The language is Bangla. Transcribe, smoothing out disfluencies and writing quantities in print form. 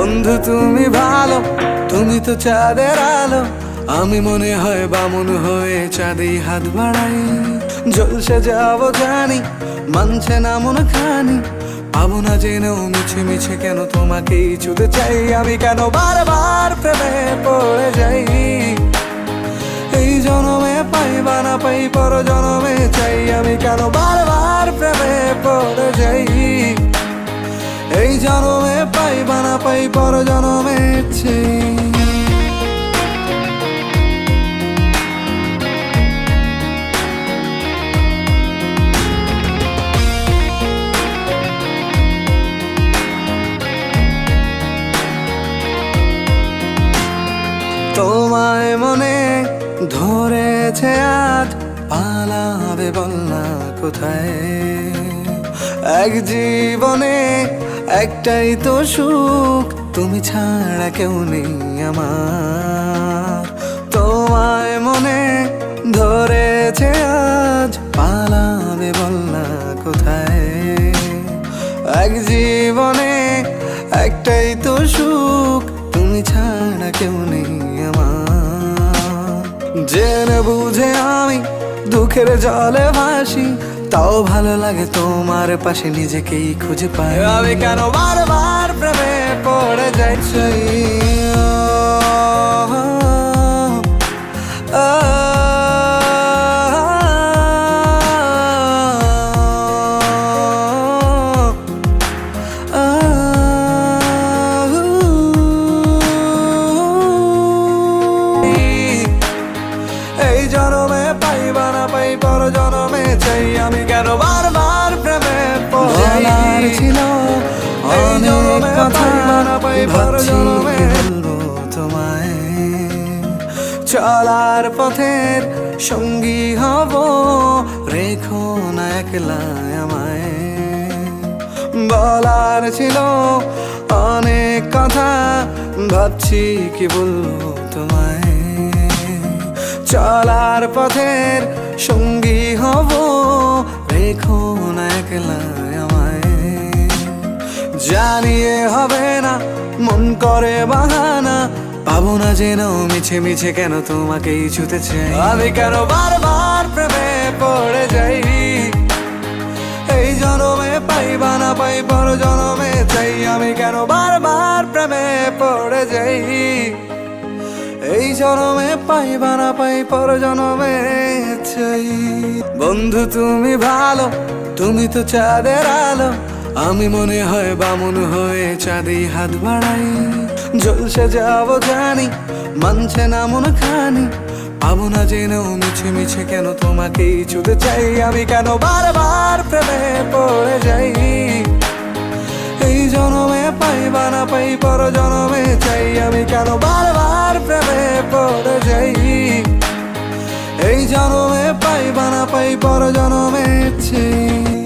বন্ধু তুমি ভালো, তুমি তো চাঁদের আলো। আমি মনে হয় বামুন হয়ে চাঁদে হাত বাড়াই। জলসে যাবো জানি, মানছে না মন খানি। পাবো না জেনেও মিছে মিছে কেন তোমাকেই ছুতে চাই। আমি কেন বারবার প্রেমে পড়ে যাই। এই জনমে পাই বা না পাই, পর জনমে চাই। আমি কেন বারবার প্রেমে পড়ে যাই। এই জনমে পাই বা না পাই, পর জনমে চাই। তোমায় মনে ধরেছে আজ, পালাবে বল না কোথায়। এক জীবনে একটাই তো সুখ, তুমি ছাড়া কেউ নেই আমার। তোমায় মনে ধরেছে আজ, পালাবে বল না কোথায়। এক জীবনে একটাই তো সুখ, তুমি ছাড়া কেউ নেই আমার। জেনে বুঝে আমি দুঃখের জলে ভাসি, তাও ভালো লাগে তোমার পাশে নিজেকেই খুঁজে পাই। আমি কেন বারবার প্রেমে পড়ে যাই। এই জনমে পাই বা না পাই, পর জনমে চাই। আমি কেন বারবার প্রেমে পড়ে যাই। ছিল অনেক কথা ভাবছি বলবো তোমায়। চলার পথের সঙ্গী হব, রেখো না একলা আমায়। বলার ছিল অনেক কথা, ভাবছি কি বলবো তোমায়। চলার পথের সঙ্গী হব, রেখো না একলা আমায়। জানিয়ে হবে না, মন করে বাহানা। পাবো না জেনেও মিছে মিছে কেন তোমাকেই ছুতে চাই। আমি কেন বারবার প্রেমে পড়ে যাই। এই জনমে পাই বা না পাই, পর জনমে চাই। আমি কেন বারবার প্রেমে পড়ে যাই। এই জনমে পাই বা না পাই, পর জনমে চাই। বন্ধু তুমি ভালো, তুমি তো চাঁদের আলো। আমি মনে হয় বামুন হয়ে চাঁদে হাত বাড়াই। জলসে যাবো জানি, মানছে না মন খানি। পাবো না জেনেও মিছে মিছে কেন তোমাকেই ছুতে চাই। আমি কেন বারবার প্রেমে পড়ে যাই। এই জনমে পাই বা না পাই, পর জনমে চাই। আমি কেন বারবার প্রেমে পড়ে যাই। এই জনমে পাই বা না পাই, পর জনমে চাই।